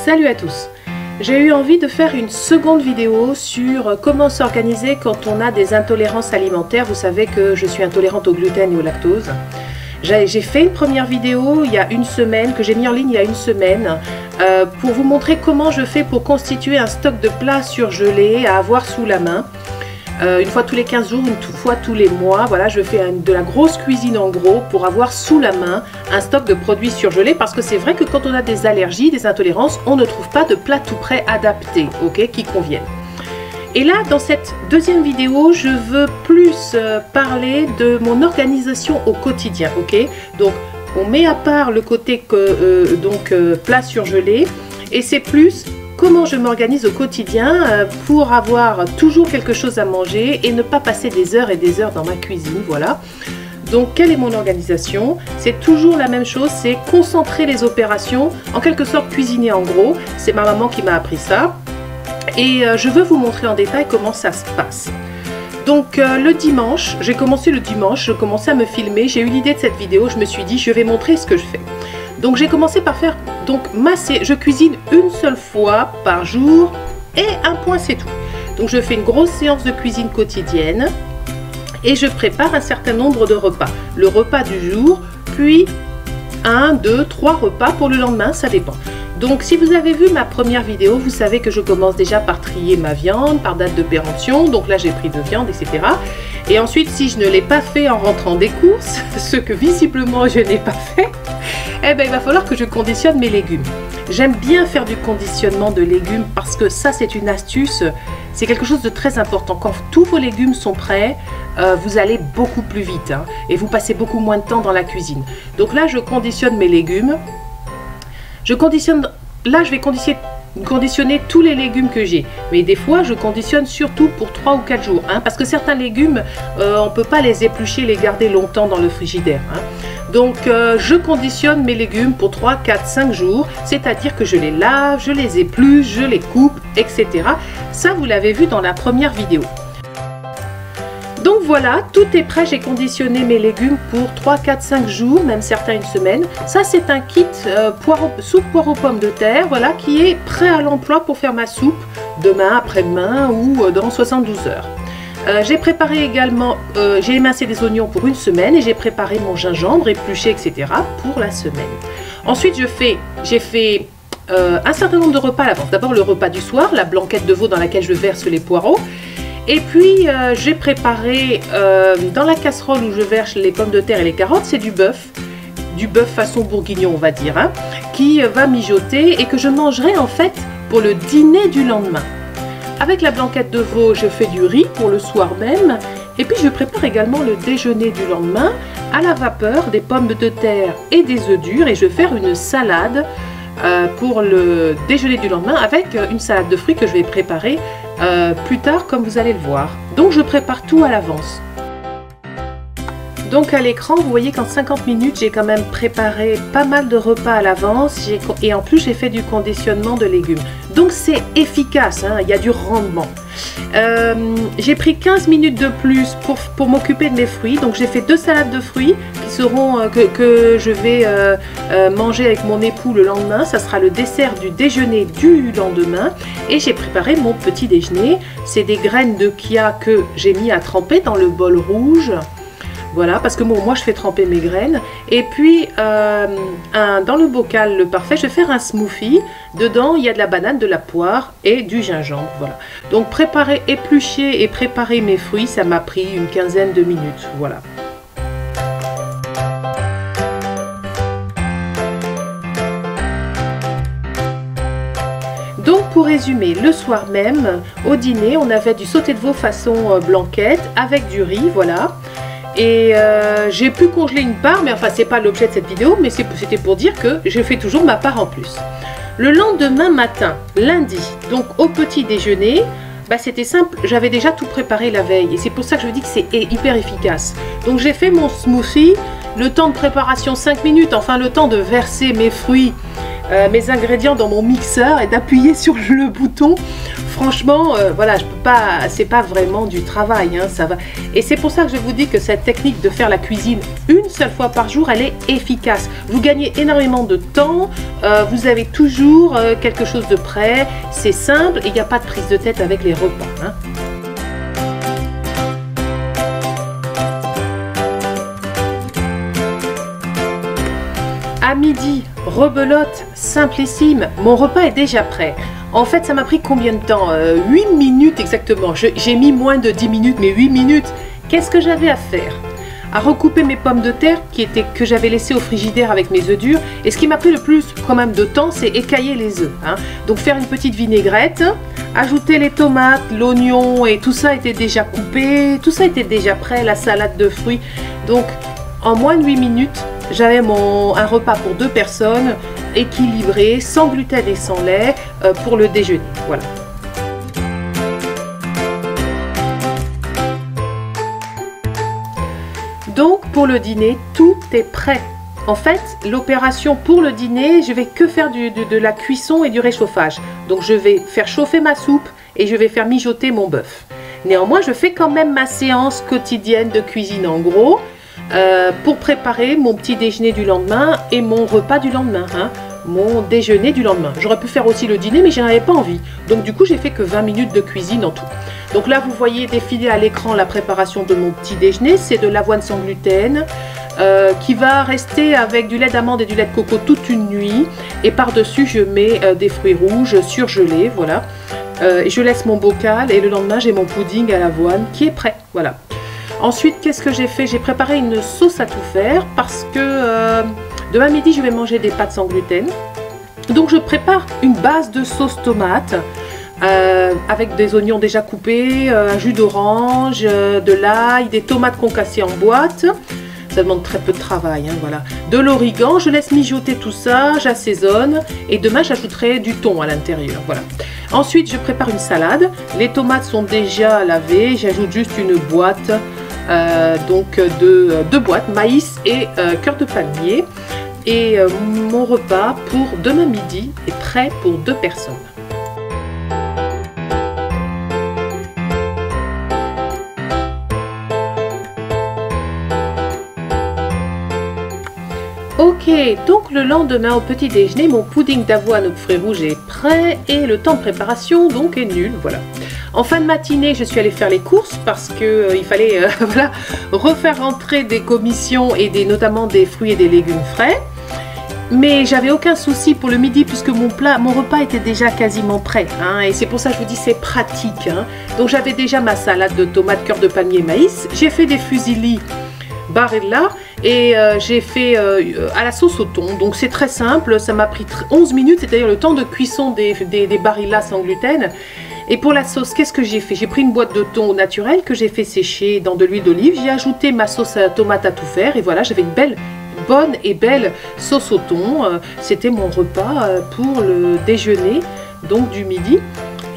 Salut à tous! J'ai eu envie de faire une seconde vidéo sur comment s'organiser quand on a des intolérances alimentaires. Vous savez que je suis intolérante au gluten et au lactose. J'ai fait une première vidéo il y a une semaine, que j'ai mis en ligne il y a une semaine, pour vous montrer comment je fais pour constituer un stock de plats surgelés à avoir sous la main. Une fois tous les 15 jours, une fois tous les mois, voilà, je fais de la grosse cuisine en gros pour avoir sous la main un stock de produits surgelés, parce que c'est vrai que quand on a des allergies, des intolérances, on ne trouve pas de plats tout prêts adaptés, ok, qui conviennent. Et là, dans cette deuxième vidéo, je veux plus parler de mon organisation au quotidien, ok. Donc, on met à part le côté plats surgelés, et c'est plus comment je m'organise au quotidien pour avoir toujours quelque chose à manger et ne pas passer des heures et des heures dans ma cuisine, voilà. Donc, quelle est mon organisation? C'est toujours la même chose, c'est concentrer les opérations, en quelque sorte cuisiner en gros. C'est ma maman qui m'a appris ça. Et je veux vous montrer en détail comment ça se passe. Donc le dimanche, j'ai commencé le dimanche, je commençais à me filmer, j'ai eu l'idée de cette vidéo, je me suis dit je vais montrer ce que je fais. Donc j'ai commencé par faire, je cuisine une seule fois par jour et un point c'est tout. Donc je fais une grosse séance de cuisine quotidienne et je prépare un certain nombre de repas. Le repas du jour, puis 1, 2, 3 repas pour le lendemain, ça dépend. Donc si vous avez vu ma première vidéo, vous savez que je commence déjà par trier ma viande, par date de péremption. Donc là j'ai pris de viande, etc. Et ensuite, si je ne l'ai pas fait en rentrant des courses, ce que visiblement je n'ai pas fait, eh ben, il va falloir que je conditionne mes légumes. J'aime bien faire du conditionnement de légumes parce que ça c'est une astuce, c'est quelque chose de très important. Quand tous vos légumes sont prêts, vous allez beaucoup plus vite hein, et vous passez beaucoup moins de temps dans la cuisine. Donc là je conditionne mes légumes. Je vais conditionner tous les légumes que j'ai. Mais des fois, je conditionne surtout pour 3 ou 4 jours. Hein, parce que certains légumes, on ne peut pas les éplucher, les garder longtemps dans le frigidaire. Hein. Donc, je conditionne mes légumes pour 3, 4, 5 jours. C'est-à-dire que je les lave, je les épluche, je les coupe, etc. Ça, vous l'avez vu dans la première vidéo. Donc voilà, tout est prêt, j'ai conditionné mes légumes pour 3, 4, 5 jours, même certains une semaine. Ça c'est un kit soupe poire aux pommes de terre, voilà, qui est prêt à l'emploi pour faire ma soupe demain, après-demain ou dans 72 heures. J'ai préparé également, j'ai émincé des oignons pour une semaine et j'ai préparé mon gingembre épluché, etc. pour la semaine. Ensuite j'ai fait un certain nombre de repas à l'avance. D'abord le repas du soir, la blanquette de veau dans laquelle je verse les poireaux. Et puis j'ai préparé dans la casserole où je verse les pommes de terre et les carottes, c'est du bœuf façon bourguignon on va dire, hein, qui va mijoter et que je mangerai en fait pour le dîner du lendemain. Avec la blanquette de veau, je fais du riz pour le soir même et puis je prépare également le déjeuner du lendemain à la vapeur, des pommes de terre et des œufs durs et je vais faire une salade pour le déjeuner du lendemain avec une salade de fruits que je vais préparer plus tard comme vous allez le voir. Donc je prépare tout à l'avance. Donc à l'écran vous voyez qu'en 50 minutes j'ai quand même préparé pas mal de repas à l'avance et en plus j'ai fait du conditionnement de légumes. Donc c'est efficace, hein, il y a du rendement. J'ai pris 15 minutes de plus pour m'occuper de mes fruits. Donc j'ai fait 2 salades de fruits qui seront que je vais manger avec mon époux le lendemain. Ça sera le dessert du déjeuner du lendemain. Et j'ai préparé mon petit déjeuner. C'est des graines de chia que j'ai mis à tremper dans le bol rouge. Voilà, parce que bon, moi je fais tremper mes graines. Et puis dans le bocal, le parfait, je vais faire un smoothie. Dedans, il y a de la banane, de la poire et du gingembre. Voilà. Donc préparer, éplucher et préparer mes fruits, ça m'a pris une quinzaine de minutes. Voilà. Donc pour résumer, le soir même, au dîner, on avait du sauté de veau façon blanquette avec du riz, voilà. Et j'ai pu congeler une part, mais enfin c'est pas l'objet de cette vidéo, mais c'était pour dire que je fais toujours ma part en plus. Le lendemain matin, lundi, donc au petit déjeuner, bah, c'était simple, j'avais déjà tout préparé la veille et c'est pour ça que je vous dis que c'est hyper efficace. Donc j'ai fait mon smoothie, le temps de préparation 5 minutes, enfin le temps de verser mes fruits mes ingrédients dans mon mixeur et d'appuyer sur le bouton. Franchement, voilà, je peux pas, c'est pas vraiment du travail, hein, ça va. Et c'est pour ça que je vous dis que cette technique de faire la cuisine une seule fois par jour, elle est efficace. Vous gagnez énormément de temps, vous avez toujours quelque chose de prêt, c'est simple et il n'y a pas de prise de tête avec les repas, hein. À midi, rebelote, simplissime, mon repas est déjà prêt. En fait, ça m'a pris combien de temps? 8 minutes exactement. J'ai mis moins de 10 minutes, mais 8 minutes. Qu'est-ce que j'avais à faire? À recouper mes pommes de terre que j'avais laissées au frigidaire avec mes œufs durs. Et ce qui m'a pris le plus quand même de temps, c'est écailler les œufs, hein. Donc faire une petite vinaigrette, ajouter les tomates, l'oignon et tout ça était déjà coupé. Tout ça était déjà prêt, la salade de fruits. Donc en moins de 8 minutes, j'avais un repas pour 2 personnes, équilibré, sans gluten et sans lait, pour le déjeuner. Voilà. Donc pour le dîner, tout est prêt. En fait, l'opération pour le dîner, je vais que faire de la cuisson et du réchauffage. Donc je vais faire chauffer ma soupe et je vais faire mijoter mon bœuf. Néanmoins, je fais quand même ma séance quotidienne de cuisine en gros. Pour préparer mon petit déjeuner du lendemain et mon repas du lendemain, hein, mon déjeuner du lendemain. J'aurais pu faire aussi le dîner, mais j'en avais pas envie. Donc du coup, j'ai fait que 20 minutes de cuisine en tout. Donc là, vous voyez défiler à l'écran la préparation de mon petit déjeuner. C'est de l'avoine sans gluten qui va rester avec du lait d'amande et du lait de coco toute une nuit. Et par-dessus, je mets des fruits rouges surgelés, voilà. Et je laisse mon bocal et le lendemain, j'ai mon pudding à l'avoine qui est prêt, voilà. Ensuite, qu'est-ce que j'ai fait? J'ai préparé une sauce à tout faire parce que demain midi, je vais manger des pâtes sans gluten. Donc, je prépare une base de sauce tomate avec des oignons déjà coupés, un jus d'orange, de l'ail, des tomates concassées en boîte. Ça demande très peu de travail, hein, voilà. De l'origan, je laisse mijoter tout ça, j'assaisonne et demain, j'ajouterai du thon à l'intérieur, voilà. Ensuite, je prépare une salade. Les tomates sont déjà lavées, j'ajoute juste une boîte. Donc deux boîtes, maïs et cœur de palmier. Et mon repas pour demain midi est prêt pour 2 personnes. Ok, donc le lendemain au petit déjeuner, mon pudding d'avoine aux fruits rouges est prêt et le temps de préparation donc est nul, voilà. En fin de matinée, je suis allée faire les courses parce que il fallait voilà, refaire rentrer des commissions et notamment des fruits et des légumes frais. Mais j'avais aucun souci pour le midi puisque mon repas était déjà quasiment prêt, hein, et c'est pour ça que je vous dis c'est pratique, hein. Donc j'avais déjà ma salade de tomates, cœur de palmier, maïs. J'ai fait des fusilli barilla et j'ai fait à la sauce au thon. Donc c'est très simple, ça m'a pris 11 minutes, c'est-à-dire le temps de cuisson des barilla sans gluten. Et pour la sauce, qu'est-ce que j'ai fait? J'ai pris une boîte de thon naturel que j'ai fait sécher dans de l'huile d'olive. J'ai ajouté ma sauce à tomate à tout faire et voilà, j'avais une bonne et belle sauce au thon. C'était mon repas pour le déjeuner, donc du midi.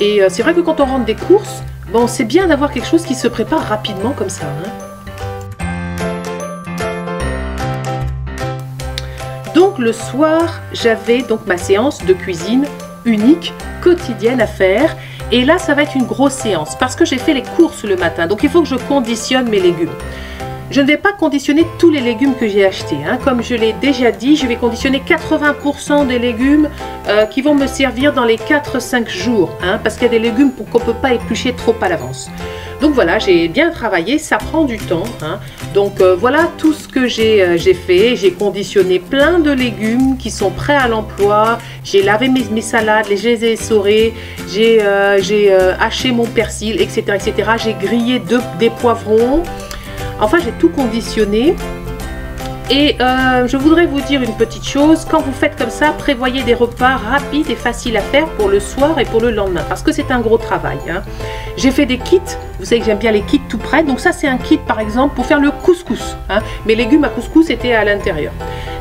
Et c'est vrai que quand on rentre des courses, bon, c'est bien d'avoir quelque chose qui se prépare rapidement comme ça, hein. Donc le soir, j'avais donc ma séance de cuisine unique, quotidienne à faire. Et là, ça va être une grosse séance parce que j'ai fait les courses le matin. Donc, il faut que je conditionne mes légumes. Je ne vais pas conditionner tous les légumes que j'ai achetés, hein. Comme je l'ai déjà dit, je vais conditionner 80% des légumes qui vont me servir dans les 4-5 jours, hein, parce qu'il y a des légumes qu'on ne peut pas éplucher trop à l'avance. Donc voilà, j'ai bien travaillé, ça prend du temps, hein. Donc voilà tout ce que j'ai fait. J'ai conditionné plein de légumes qui sont prêts à l'emploi. J'ai lavé mes salades, je les ai essorées, j'ai haché mon persil, etc. etc. J'ai grillé des poivrons. Enfin, j'ai tout conditionné. Et je voudrais vous dire une petite chose, quand vous faites comme ça, prévoyez des repas rapides et faciles à faire pour le soir et pour le lendemain, parce que c'est un gros travail, hein. J'ai fait des kits, vous savez que j'aime bien les kits tout prêts, donc ça c'est un kit par exemple pour faire le couscous, hein. Mes légumes à couscous étaient à l'intérieur.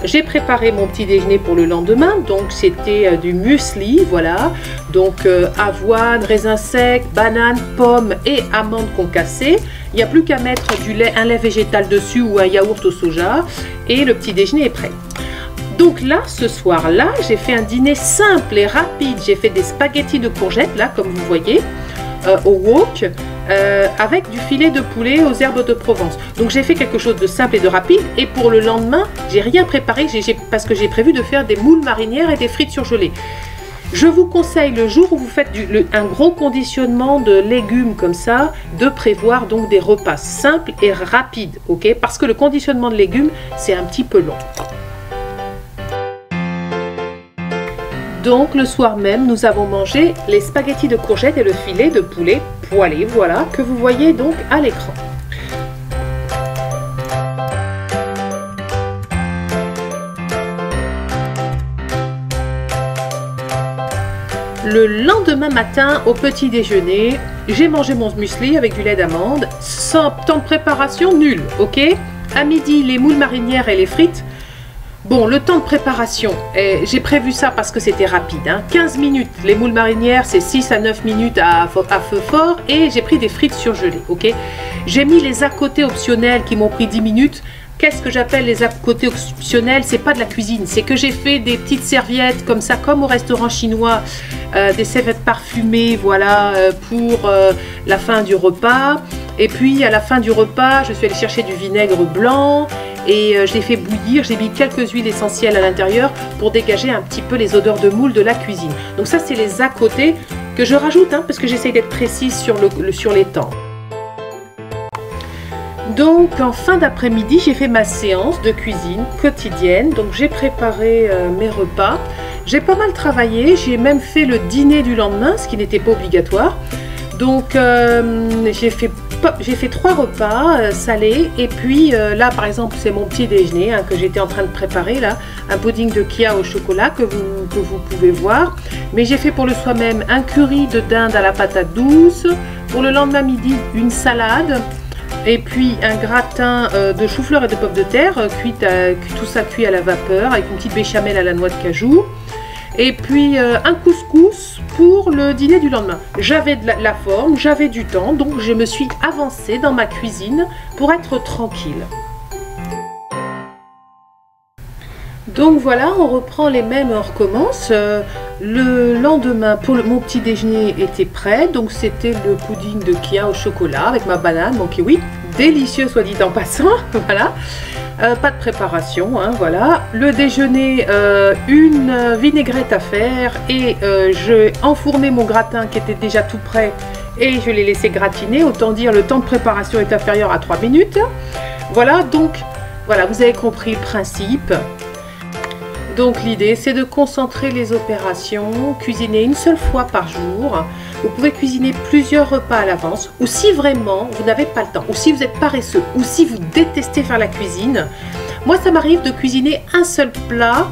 J'ai préparé mon petit déjeuner pour le lendemain, donc c'était du muesli, voilà, donc avoine, raisins secs, bananes, pommes et amandes concassées. Il n'y a plus qu'à mettre un lait végétal dessus ou un yaourt au soja et le petit déjeuner est prêt. Donc là, ce soir-là, j'ai fait un dîner simple et rapide. J'ai fait des spaghettis de courgettes, là, comme vous voyez, au wok, avec du filet de poulet aux herbes de Provence. Donc j'ai fait quelque chose de simple et de rapide. Et pour le lendemain, j'ai rien préparé parce que j'ai prévu de faire des moules marinières et des frites surgelées. Je vous conseille, le jour où vous faites un gros conditionnement de légumes comme ça, de prévoir donc des repas simples et rapides, ok? Parce que le conditionnement de légumes, c'est un petit peu long. Donc le soir même, nous avons mangé les spaghettis de courgettes et le filet de poulet poêlé, voilà, que vous voyez donc à l'écran. Le lendemain matin, au petit déjeuner, j'ai mangé mon muesli avec du lait d'amande, sans temps de préparation nul, ok? À midi, les moules marinières et les frites. Bon, le temps de préparation, j'ai prévu ça parce que c'était rapide, hein. 15 minutes, les moules marinières, c'est 6 à 9 minutes à feu fort, et j'ai pris des frites surgelées, ok? J'ai mis les à côté optionnels qui m'ont pris 10 minutes. Qu'est-ce que j'appelle les à côté optionnels? C'est pas de la cuisine, c'est que j'ai fait des petites serviettes comme ça, comme au restaurant chinois, des serviettes parfumées, voilà, pour la fin du repas. Et puis à la fin du repas, je suis allée chercher du vinaigre blanc et je l'ai fait bouillir. J'ai mis quelques huiles essentielles à l'intérieur pour dégager un petit peu les odeurs de moule de la cuisine. Donc ça, c'est les à côté que je rajoute, hein, parce que j'essaye d'être précise sur les temps. Donc en fin d'après-midi, j'ai fait ma séance de cuisine quotidienne. Donc j'ai préparé mes repas. J'ai pas mal travaillé, j'ai même fait le dîner du lendemain, ce qui n'était pas obligatoire. Donc j'ai fait 3 repas salés. Et puis là par exemple, c'est mon petit déjeuner, hein, que j'étais en train de préparer là. Un pudding de Kia au chocolat que vous pouvez voir. Mais j'ai fait pour le soir même un curry de dinde à la patate douce. Pour le lendemain midi, une salade. Et puis un gratin de chou-fleur et de pommes de terre, tout ça cuit à la vapeur avec une petite béchamel à la noix de cajou. Et puis un couscous pour le dîner du lendemain. J'avais de la forme, j'avais du temps, donc je me suis avancée dans ma cuisine pour être tranquille. Donc voilà, on reprend les mêmes, on recommence. Le lendemain, mon petit déjeuner était prêt, donc c'était le pudding de Kia au chocolat avec ma banane, mon kiwi, délicieux soit dit en passant, voilà. Pas de préparation, hein, voilà. Le déjeuner, une vinaigrette à faire et j'ai enfourné mon gratin qui était déjà tout prêt et je l'ai laissé gratiner, autant dire le temps de préparation est inférieur à 3 minutes. Voilà, donc voilà, vous avez compris le principe. Donc l'idée, c'est de concentrer les opérations, cuisiner une seule fois par jour. Vous pouvez cuisiner plusieurs repas à l'avance, ou si vraiment vous n'avez pas le temps, ou si vous êtes paresseux, ou si vous détestez faire la cuisine. Moi, ça m'arrive de cuisiner un seul plat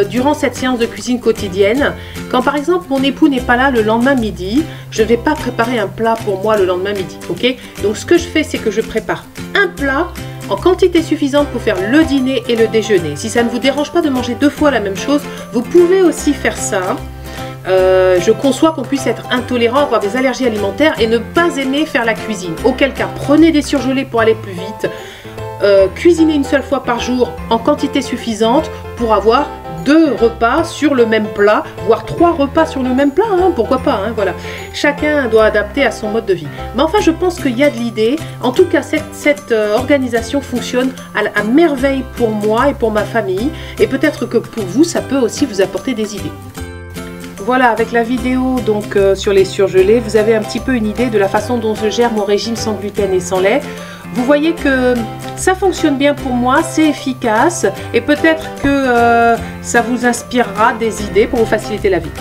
durant cette séance de cuisine quotidienne. Quand par exemple mon époux n'est pas là le lendemain midi, je ne vais pas préparer un plat pour moi le lendemain midi, ok? Donc ce que je fais, c'est que je prépare un plat en quantité suffisante pour faire le dîner et le déjeuner. Si ça ne vous dérange pas de manger 2 fois la même chose, vous pouvez aussi faire ça. Je conçois qu'on puisse être intolérant, avoir des allergies alimentaires et ne pas aimer faire la cuisine. Auquel cas, prenez des surgelés pour aller plus vite. Cuisinez une seule fois par jour en quantité suffisante pour avoir 2 repas sur le même plat, voire 3 repas sur le même plat, hein, pourquoi pas, hein, voilà. Chacun doit adapter à son mode de vie. Mais enfin, je pense qu'il y a de l'idée. En tout cas, cette organisation fonctionne à merveille pour moi et pour ma famille. Et peut-être que pour vous, ça peut aussi vous apporter des idées. Voilà, avec la vidéo donc sur les surgelés, vous avez un petit peu une idée de la façon dont je gère mon régime sans gluten et sans lait. Vous voyez que ça fonctionne bien pour moi, c'est efficace et peut-être que ça vous inspirera des idées pour vous faciliter la vie.